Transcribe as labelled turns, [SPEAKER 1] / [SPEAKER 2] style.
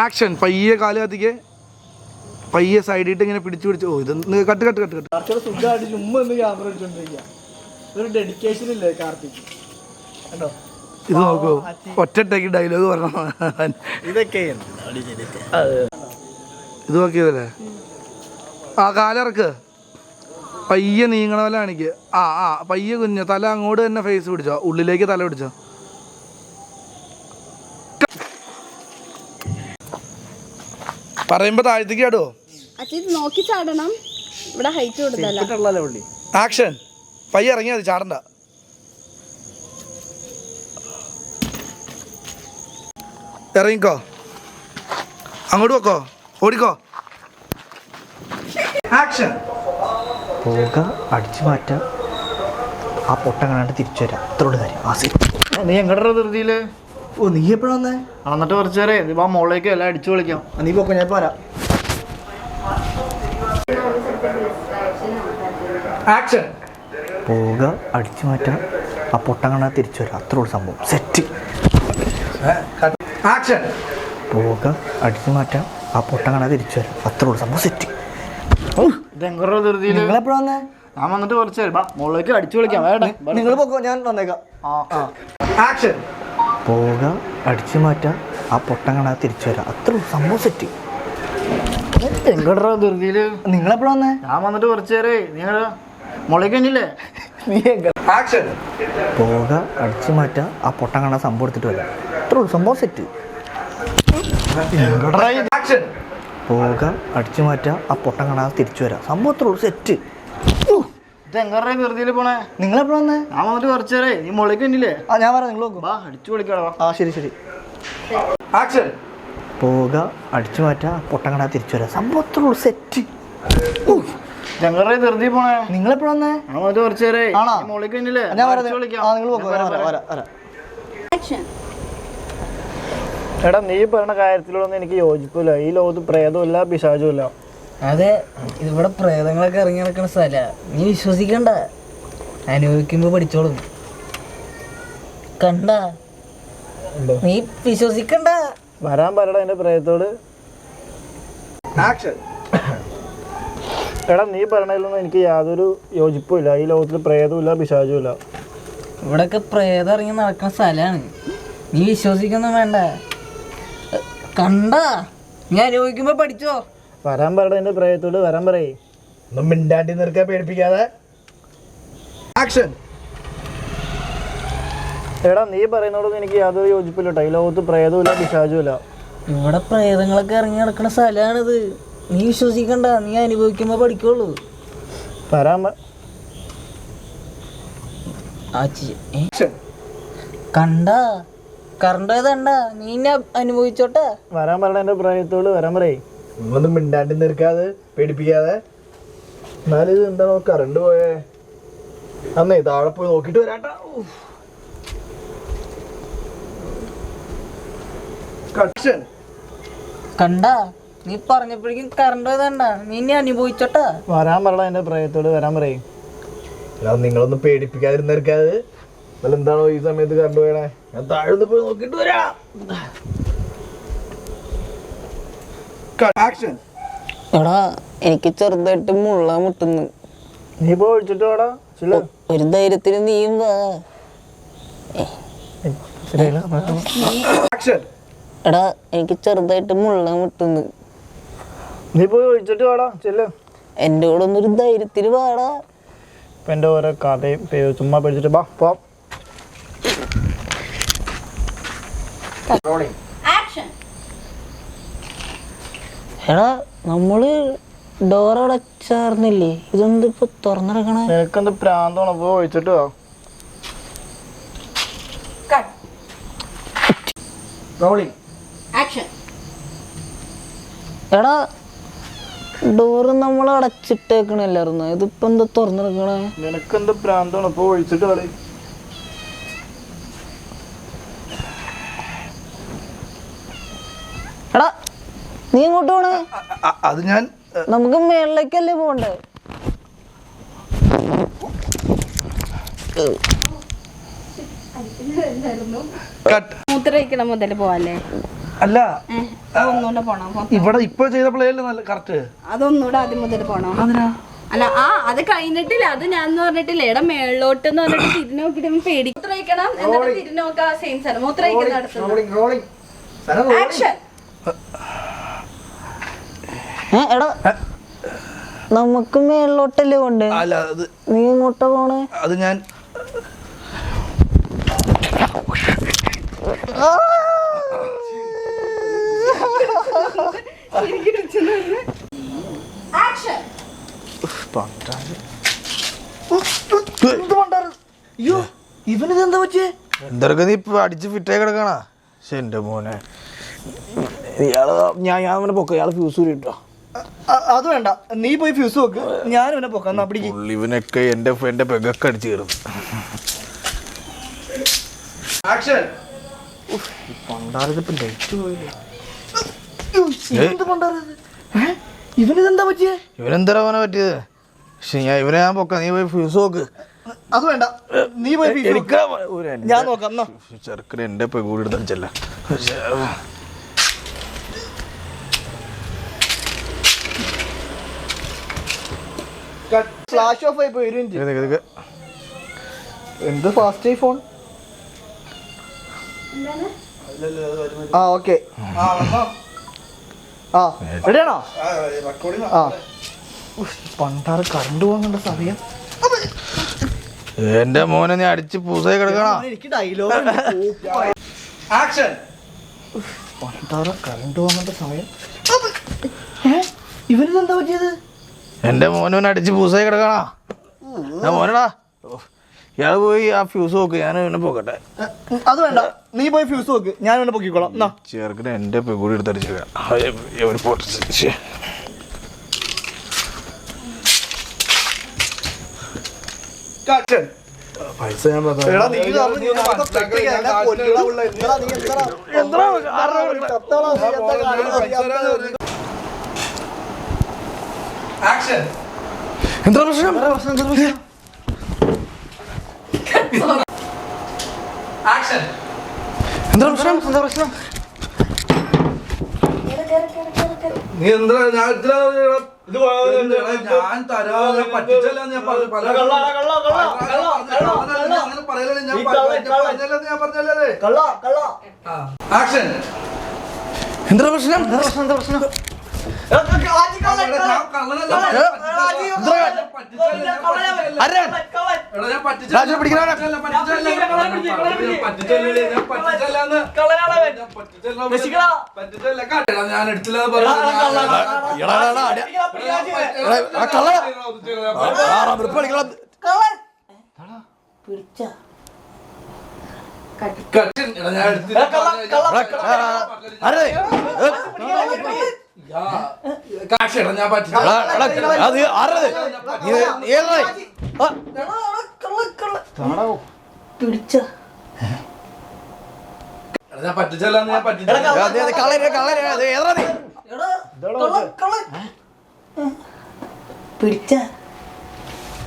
[SPEAKER 1] Action. പയ്യെ കാല് കത്തിക്ക്, പയ്യെ സൈഡിട്ട് ഇങ്ങനെ പിടിച്ചു പിടിച്ചു. ഓ ഇത് കട്ട് കട്ട് കട്ട് കട്ട്.
[SPEAKER 2] സുഖമായിട്ട് ചുമ്മാ ഒന്ന് ക്യാമറ വെച്ചോണ്ടിരിക്കുക. ഒരു ഡെഡിക്കേഷൻ ഇല്ലേ കാർത്തിക് കേട്ടോ.
[SPEAKER 1] ഇത് നോക്കൂ, ഒറ്റയ്ക്ക് ഡയലോഗ് പറഞ്ഞു.
[SPEAKER 2] ഇതൊക്കെ
[SPEAKER 1] ഇത് നോക്കിയതല്ലേ. ആ കാലിറക്ക്, പയ്യെ നീങ്ങണ പോലെ കാണിക്ക്. ആ പയ്യെ കുഞ്ഞ് തല അങ്ങോട്ട് തന്നെ ഫേസ് പിടിച്ചോ, ഉള്ളിലേക്ക് തല പിടിച്ചോ. പറയുമ്പോ താഴത്തേക്ക് ചാടുവോ?
[SPEAKER 3] നോക്കി ചാടണം, ഇവിടെ ഹൈറ്റ് കൂടുതലല്ല.
[SPEAKER 1] ആക്ഷൻ. പയ്യെ ഇറങ്ങിയാ മതി, ചാടണ്ട. ഇറങ്ങിക്കോ, അങ്ങോട്ട് വെക്കോ, ഓടിക്കോ. ആക്ഷൻ.
[SPEAKER 2] പോക, അടിച്ചു മാറ്റാം, ആ പൊട്ടം കാണാണ്ട് തിരിച്ചു വരാം. അത്രോട് കാര്യം. നീ എങ്ങടെ ധൃതിയില്? ഓ നീ എപ്പോഴാ വന്നേ? എന്നിട്ട് കുറച്ച് നേരെ ആ മോളിലേക്ക് എല്ലാം അടിച്ചു വിളിക്കാം. നീ പോക്കോ, ഞാൻ പോരാ.
[SPEAKER 1] ആക്ഷൻ.
[SPEAKER 2] പോക, അടിച്ചു മാറ്റാം, ആ പൊട്ടം കാണാണ്ട് തിരിച്ചു വരാം. അത്രോട് സംഭവം സെറ്റ്.
[SPEAKER 1] ആക്ഷൻ.
[SPEAKER 2] പോക, അടിച്ചു മാറ്റാം, ആ പൊട്ടം കാണാതെ തിരിച്ചു വരാം. അത്രോട് സംഭവം സെറ്റ്. നിങ്ങളെപ്പോഴാ വന്നേ? ഞാൻ വന്നിട്ട് കുറച്ച് മുകളിലേക്ക് അടിച്ചു വിളിക്കാം. നിങ്ങൾ പോക്കോ, ഞാൻ വന്നേക്കാം.
[SPEAKER 1] ആക്ഷൻ.
[SPEAKER 2] പോക, അടിച്ചു മാറ്റാം, ആ പൊട്ടം കാണാതെ തിരിച്ചു വരാം. അത്രോട് സംഭവം സെറ്റ്. നിങ്ങളെപ്പോഴാ വന്നേ? ഞാൻ വന്നിട്ട് കുറച്ച് നേരേ. നിങ്ങൾ മുകളിലേക്ക് തന്നെയില്ലേ?
[SPEAKER 1] ആക്ഷൻ.
[SPEAKER 2] പോക, അടിച്ചു മാറ്റാം, ആ പൊട്ടം കാണാൻ സംഭവം എടുത്തിട്ട് വരാം. അത്രോട് സംഭവം സെറ്റ്.
[SPEAKER 1] ആക്ഷൻ.
[SPEAKER 2] പോക, അടിച്ചു മാറ്റാം, ആ പൊട്ടം കാണാതെ തിരിച്ചു വരാം. സംഭവത്തിലുള്ള സെറ്റ്. നിങ്ങളെപ്പോഴാ വന്നേ? ഞാൻ വന്നിട്ട് കുറച്ച് നേരേ. നീ മുകളിലേക്ക് തന്നെയില്ലേ? ഞാൻ പറയാം, നിങ്ങൾ നോക്കും. അടിച്ചു വിളിക്കാടാ. ആ ശരി ശരി.
[SPEAKER 1] ആക്ഷൻ.
[SPEAKER 2] പോക, അടിച്ചു മാറ്റാം, ആ പൊട്ടം കാണാതെ തിരിച്ചു വരാം. സംഭവത്തിലുള്ള സെറ്റ്. നിങ്ങളെപ്പോഴാ വന്നേ? ഞാൻ വന്നിട്ട് കുറച്ച് നേരേ. മുകളിലേക്ക് തന്നെയില്ലേ? ഞാൻ പറയാം, നിങ്ങൾ നോക്കും. എടാ, നീ പറയുന്ന കാര്യത്തിലൊന്നും എനിക്ക് യോജിപ്പില്ല. ഈ ലോകത്ത് പ്രേതമില്ല, പിശാചുമില്ല.
[SPEAKER 4] അതെ, ഇവിടെ പ്രേതങ്ങളൊക്കെ ഇറങ്ങി നടക്കുന്ന സ്ഥല. നീ വിശ്വസിക്കണ്ട, അനുഭവിക്കുമ്പോ പഠിച്ചോളും. കണ്ട, നീ വിശ്വസിക്കണ്ട.
[SPEAKER 2] വരാൻ പറയടാ എന്റെ പ്രേതത്തോട്. എടാ, നീ പറയണതിലൊന്നും എനിക്ക് യാതൊരു യോജിപ്പും ഇല്ല. ഈ ലോകത്തിൽ പ്രേതമില്ല, പിശാചുമില്ല.
[SPEAKER 4] ഇവിടെയൊക്കെ പ്രേതം ഇറങ്ങി നടക്കുന്ന സ്ഥലമാണ്. നീ വിശ്വസിക്കൊന്നും വേണ്ട. കണ്ട, നീ അനുഭവിക്കുമ്പോ പഠിച്ചോ.
[SPEAKER 2] വരാൻ പറയടാ എന്റെ പ്രേതത്തോട്. വരാൻ പറയേ.
[SPEAKER 1] ഒന്നും മിണ്ടാണ്ടി നിർക്കാൻ പേടിപ്പിക്കാതെ. ആക്ഷൻ.
[SPEAKER 2] എടാ, നീ പറയുന്നതോടൊന്നും എനിക്ക് യാതൊരു യോജിപ്പില്ല കേട്ടോ. ഈ ലോകത്ത് പ്രേതമില്ല, പിശാചുമില്ല.
[SPEAKER 4] ഇവിടെ പ്രേതങ്ങളൊക്കെ ഇറങ്ങി നടക്കുന്ന സ്ഥലമാണിത്. നീ വിശ്വസിക്കണ്ട, നീ അനുഭവിക്കുമ്പോ പഠിക്കുള്ളൂ.
[SPEAKER 2] വരാൻ
[SPEAKER 4] കണ്ട, കറണ്ടതണ്ട, നീ അനുഭവിച്ചോട്ടെ.
[SPEAKER 2] വരാൻ പറയടാ എന്റെ പ്രേതത്തോട്. വരാൻ പറയേ.
[SPEAKER 1] ഒന്നും മിണ്ടാണ്ടി നിർക്കാതെ പേടിപ്പിക്കാതെ. എന്നാലും ഇത് എന്താണോ കറണ്ട് പോയേ? അന്നേ താഴെ പോയി നോക്കിട്ട് വരാട്ടാ.
[SPEAKER 4] കണ്ട, നീ പറഞ്ഞപ്പോഴേക്കും കറണ്ട് പോയതണ്ട, നീ ഇനി അനുഭവിച്ചോട്ടെ.
[SPEAKER 2] വരാൻ പറയടാ എന്റെ പ്രേതത്തോട്. വരാൻ പറയേ.
[SPEAKER 1] നിങ്ങളൊന്നും പേടിപ്പിക്കാതിരുന്നിരിക്കാതെ. എന്നാലും എന്താണോ ഈ സമയത്ത് കറണ്ട് പോയണേ? ഞാൻ താഴെ പോയി നോക്കിട്ട് വരാം. ആക്ഷൻ.
[SPEAKER 4] എടാ, എനിക്ക് ചെറുതായിട്ട് മുള്ള മുട്ടുന്നു.
[SPEAKER 2] നീ പോയി ഒഴിച്ചിട്ട് വേടാ.
[SPEAKER 4] ഒരു ധൈര്യത്തിന് നീയും വാ. എടാ, എനിക്ക് ചെറുതായിട്ട് മുള്ള മുട്ടുന്നു.
[SPEAKER 2] നീ പോയി ഒഴിച്ചിട്ട് വേടാ. ചെല്ല്.
[SPEAKER 4] എന്റെ കൂടെ ഒന്നൊരു ധൈര്യത്തിന് വാടാ.
[SPEAKER 2] ഇപ്പൊ എന്റെ ഓരോ കഥയും ചുമ്മാ പേടിച്ചിട്ട് വാ പോ.
[SPEAKER 4] എടാ, നമ്മള് ഡോർ അടച്ചാർന്നില്ലേ? ഇതെന്ത് ഇപ്പൊ തുറന്നിറക്കണേ?
[SPEAKER 2] നിനക്കെന്ത് പ്രാന്താണ്? പോയി ഒഴിച്ചിട്ട് വാ.
[SPEAKER 4] എടാ, ഡോറ് നമ്മൾ അടച്ചിട്ടേക്കണല്ലായിരുന്നു, ഇതിപ്പോ എന്താ തുറന്നിറക്കണേ?
[SPEAKER 2] നിനക്കെന്ത് പ്രാന്താണ്? പോയി ഒഴിച്ചിട്ട് കളി.
[SPEAKER 4] എടാ, നീ ഇങ്ങോട്ട് പോണേ?
[SPEAKER 1] അത് ഞാൻ
[SPEAKER 4] നമുക്ക് മേളിലേക്കല്ലേ പോണ്ടേ?
[SPEAKER 3] മൂത്രമൊഴിക്കണം മുതൽ പോവാല്ലേ?
[SPEAKER 1] അല്ല
[SPEAKER 3] അതൊന്നുകൂടെ പോണോ
[SPEAKER 1] ഇവിടെ ഇപ്പൊ ചെയ്ത പ്ലേയല്ലേ നല്ല കറക്റ്റ്.
[SPEAKER 3] അതൊന്നുകൂടെ ആദ്യം മുതൽ പോണോ?
[SPEAKER 1] അതിനാ
[SPEAKER 3] അല്ല അത് കഴിഞ്ഞിട്ടില്ല. അത് ഞാൻ പറഞ്ഞിട്ടില്ല. എടാ മേളിലോട്ട് എന്ന് പറഞ്ഞിട്ട് തിരിഞ്ഞു നോക്കിട്ട് പേടി മൂത്രയിക്കണം. എന്നിട്ട് തിരിഞ്ഞു നോക്കാം. സെയിം സ്ഥലം മൂത്രയിക്കുന്ന അടുത്ത്. ആക്ഷൻ.
[SPEAKER 4] എടാ നമുക്ക് മേളിലോട്ടല്ലേ കൊണ്ട്
[SPEAKER 1] അല്ല അത്
[SPEAKER 4] നീ ഇങ്ങോട്ടാ പോണേ?
[SPEAKER 1] അത് ഞാൻ
[SPEAKER 3] ആക്ഷൻ.
[SPEAKER 2] അയ്യോ ഇവനിതെന്താ പറ്റിയേ?
[SPEAKER 5] എന്തൊക്കെ നീ ഇപ്പൊ അടിച്ച് ഫിറ്റായി കിടക്കണാ? പക്ഷെ എന്റെ മോനെ ഇയാള് ഞാൻ അവനെ പൊക്ക, ഇയാള് ഫ്യൂസ് ഊരിട്ടോ.
[SPEAKER 2] അത് വേണ്ട, നീ പോയി ഫ്യൂസ് നോക്ക്, ഞാൻ ഇവനെ പൊക്കാം. പിടിക്ക്.
[SPEAKER 5] ഇവനൊക്കെ എന്റെ പെഗൊക്കെ അടിച്ചു കയറും.
[SPEAKER 2] ഇവനിതെന്താ പറ്റിയേ?
[SPEAKER 5] ഇവനെന്താ അവനെ പറ്റിയത്? പക്ഷെ ഇവനെ ഞാൻ പൊക്ക, നീ പോയി ഫ്യൂസ് നോക്ക്.
[SPEAKER 2] അത് വേണ്ട, നീ പോയി fuse നോക്ക്. ഞാൻ നോക്കാം.
[SPEAKER 5] ചെറുക്കന് എന്റെ പെകൂടി എടുത്തടിച്ചല്ല.
[SPEAKER 2] ഫ്ലാഷ് ഓഫ് ആയി പോയി. ഒരു മിനിറ്റ്. എന്ത് ഫാസ്റ്റ് ആയി ഫോൺ? ആ ഓക്കെ. ആ റെഡിയാണോ? ആ പണ്ടാറ് കറണ്ട് പോകാനുള്ള സമയം.
[SPEAKER 5] എന്റെ മോനെ നീ അടിച്ച് പൂസായി കിടക്കണ.
[SPEAKER 2] എനിക്ക് ഡയലോഗ് പണ്ടാറ് കറണ്ട് പോകാനുള്ള സമയം. ഇവനിതെന്താ പറ്റിയത്?
[SPEAKER 5] എന്റെ മോനെ അടിച്ച് പൂസായി കിടക്കണ. ഞാൻ മോനടാ, ഇയാള് പോയി ആ ഫ്യൂസ് നോക്ക്, ഞാൻ ഇവനെ പോക്കട്ടെ.
[SPEAKER 2] അത് വേണ്ട, നീ പോയി ഫ്യൂസ് നോക്ക്, ഞാൻ ഇവനെ പൊക്കിക്കോളാം.
[SPEAKER 5] ചെറുക്കന് എന്റെ പെകൂടി എടുത്തടിച്ചേക്കാം.
[SPEAKER 1] പൈസ ഞാൻ
[SPEAKER 5] എന്താ പ്രശ്നം? എന്താ പ്രശ്നം?
[SPEAKER 1] നീ എന്താ ഞാൻ ഞാൻ തരാ ഞാൻ പറ്റിച്ചല്ല. ഞാൻ പറയല്ലേ, ഞാൻ പറഞ്ഞല്ലേ. ആക്ഷൻ.
[SPEAKER 5] എന്താ പ്രശ്നം?
[SPEAKER 1] ഞാൻ എടുത്തില്ല.
[SPEAKER 4] പിടിച്ച